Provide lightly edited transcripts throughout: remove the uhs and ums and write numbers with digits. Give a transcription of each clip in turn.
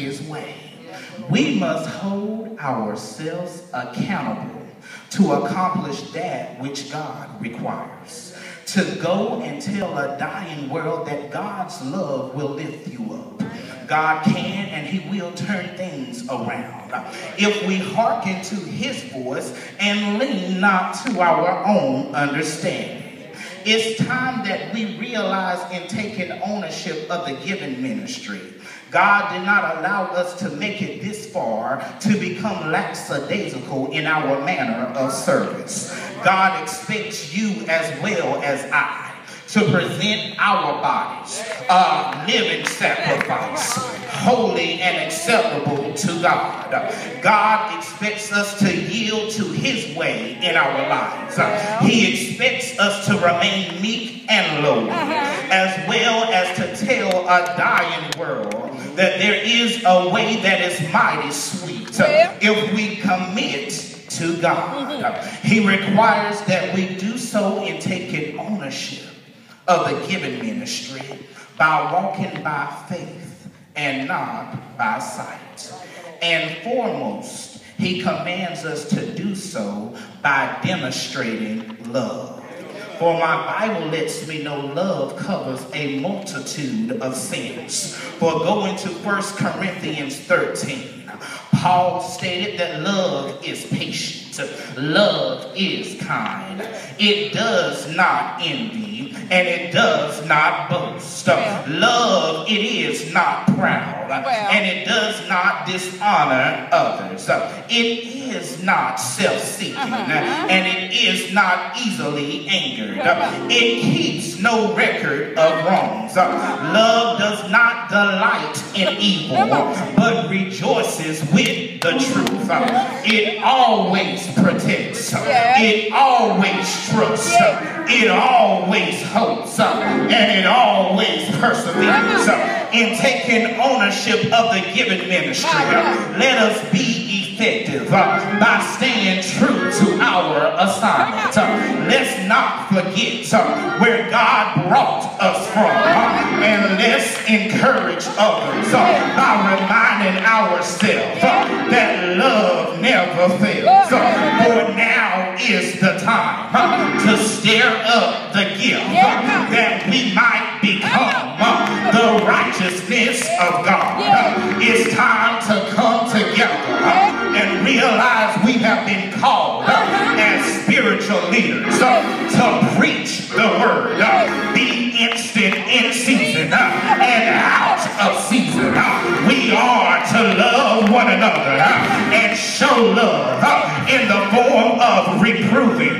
his way. We must hold ourselves accountable to accomplish that which God requires. To go and tell a dying world that God's love will lift you up. God can and he will turn things around if we hearken to his voice and lean not to our own understanding. It's time that we realize in taking ownership of the giving ministry. God did not allow us to make it this far to become lackadaisical in our manner of service. God expects you as well as I to present our bodies a living sacrifice, holy and acceptable to God. God expects us to yield to his way in our lives. He expects us to remain meek and lowly, as well as to tell a dying world that there is a way that is mighty sweet if we commit to God. He requires that we do so in taking ownership of the giving ministry by walking by faith and not by sight. And foremost, he commands us to do so by demonstrating love. For my Bible lets me know love covers a multitude of sins. For going to 1 Corinthians 13, Paul stated that love is patient. Love is kind. It does not envy and it does not boast. Love, it is not proud and it does not dishonor others. It is not self-seeking and it is not easily angered. It keeps no record of wrongs. Love does not delight in evil but rejoices with the truth. It always protects. It always trusts. It always hopes. And it always perseveres. In taking ownership of the giving ministry, let us be effective by staying true to our assignment. Let's not forget where God brought us from, and let's encourage others by reminding ourselves that love never fails. For now is the time to stir up the gift that we might become the righteousness of God. It's time to come together and realize we have been called as spiritual leaders to preach the word, be instant in season and out of season. We are to love one another and show love in the form of reproving,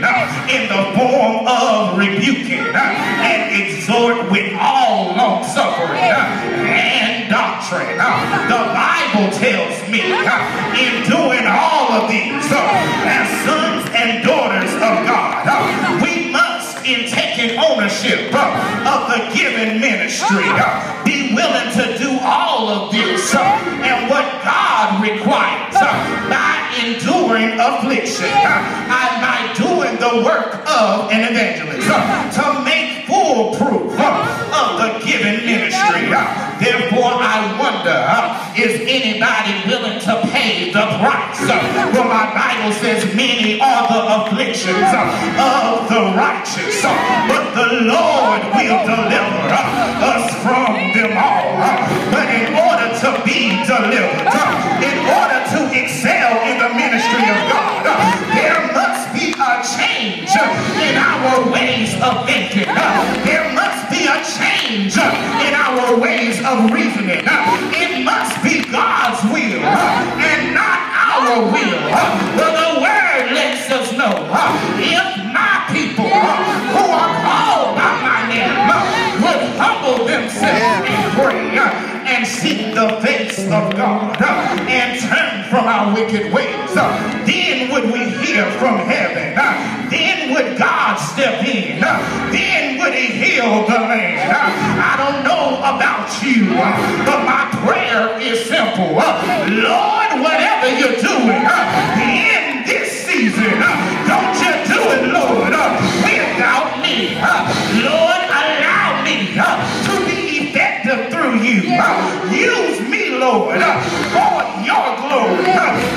in the form of rebuking, and exhort with all long suffering and doctrine. The Bible tells me in doing all of these as sons and daughters of God, we must, in taking ownership of the giving ministry, be willing to do all of this and what God requires by enduring affliction and by doing the work of an evangelist to make full proof of the giving ministry. Therefore, I wonder, is anybody willing to pay the price? For my Bible says many are the afflictions of the righteous, but the Lord will deliver us from them all. But in order to be delivered, in order to excel in the ministry of God, there must be a change in our ways of thinking. There must be a change in our ways of reasoning. It must be God's will and not our will. But the word lets us know, if my people who are called by my name would humble themselves and pray and seek the face of God and turn from our wicked ways, then would we hear from heaven. Then would God step in. Then would he heal the land. I don't know about you, but my prayer is simple. Lord, whatever you're doing in this season, don't you do it, Lord, without me. Lord, allow me to be effective through you. Use me, Lord. Lord, for your glory.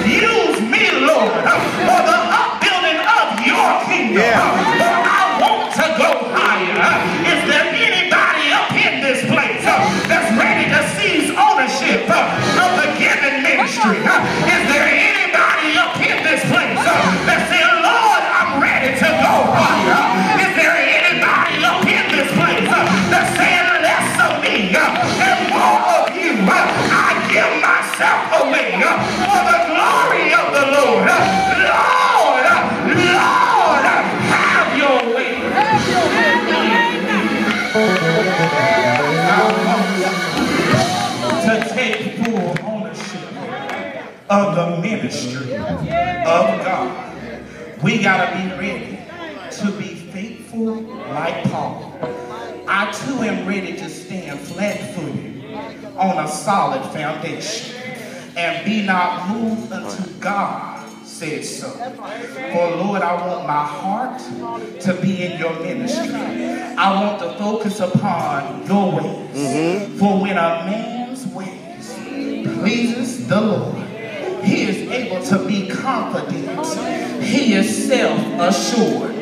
Use me, Lord, for the upbuilding of your kingdom. For I want to go higher. Is there anybody up in this place that's ready to seize ownership of the giving ministry? Is there anybody up in this place that says, Lord, I'm ready to go higher? Is there anybody up in this place that's saying, less of me and more of you? I give myself away for the glory of the Lord. Lord, Lord, have your way. To take full ownership of the ministry of God, we got to be ready to be faithful like Paul. I too am ready to stand flat-footed on a solid foundation and be not moved until God said so. For Lord, I want my heart to be in your ministry. I want to focus upon your ways. For when a man's ways pleases the Lord, he is able to be confident. He is self-assured.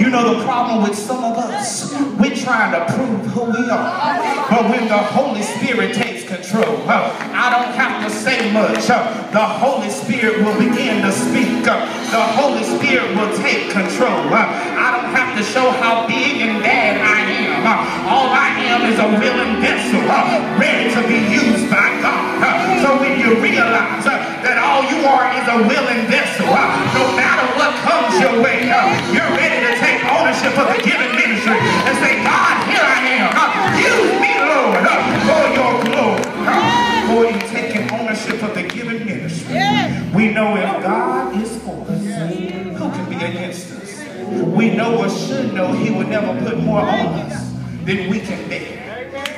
You know the problem with some of us, we're trying to prove who we are. But when the Holy Spirit takes control, I don't have to say much. The Holy Spirit will begin to speak. The Holy Spirit will take control. I don't have to show how big and bad I am. All I am is a willing vessel, ready to be used by God. So when you realize that all you are is a willing vessel, no matter what comes your way, you're ready to take ownership of the giving ministry and say, God, here I am. Use me, Lord, for your glory. For you taking ownership of the giving ministry. We know if God is for us, who can be against us? We know or should know he would never put more on us than we can bear.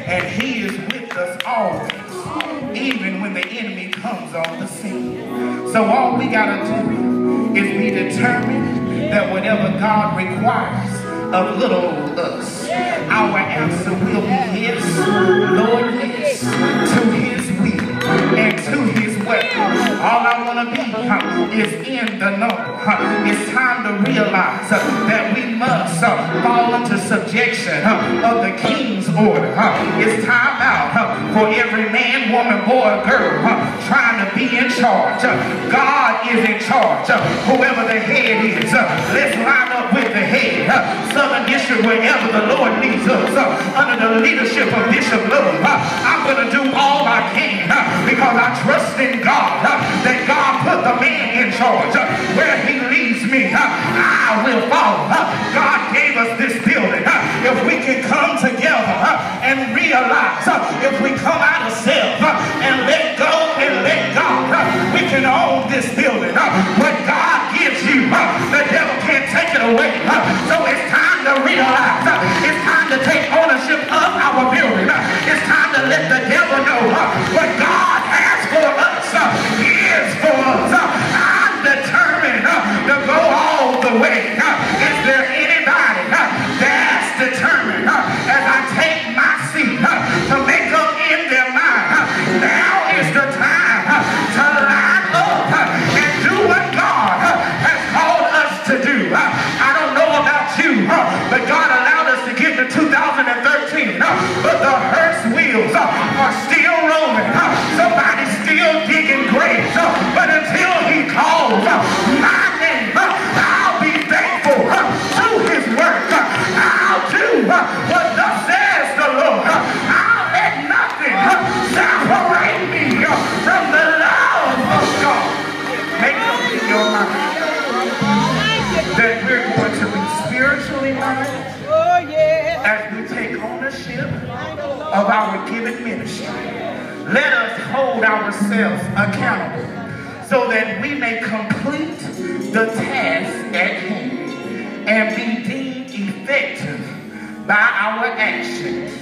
And he is with us always, even when the enemy comes on the scene. So all we got to do is be determined that whatever God requires of little old us, our answer will be yes, Lord, yes, to his will and to his way. All I want to be is in the know. It's time to realize that we must fall into subjection of the king's order. It's time out for every man, woman, boy, girl trying to be in charge. God is in charge. Whoever the head is, let's line up with the head. Southern District, wherever the Lord leads us, under the leadership of Bishop Love, I'm going to do all I can because I trust in God, that God put the man in charge. Where he leads me, I will follow. God gave us this building. If we can come together and realize, if we come out of self and let go and let God, we can own this building. What God gives you, the devil can't take it away. So it's time to realize, it's time to take ownership of our building. It's time to let the devil know what God has for us is for us. I'm determined to go all the way. Is there anybody that's determined as I take my seat to make up in their mind? Now is the time to line up and do what God has called us to do. I don't know about you, but God allowed us to get to 2013, but the hearse wheels are still rolling. Somebody's still digging graves, but until he calls my name, I'll be faithful to his work. I'll do what thus says the Lord. I'll let nothing separate me from the love of God. Make up in your mind that we're going to be spiritually minded as we take ownership of our giving ministry. Let us hold ourselves accountable so that we may complete the task at hand and be deemed effective by our actions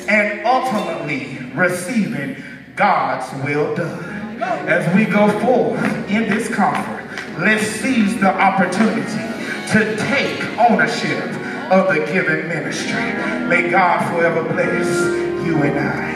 and ultimately receiving God's will done. As we go forth in this conference, let's seize the opportunity to take ownership of the giving ministry. May God forever bless you and I.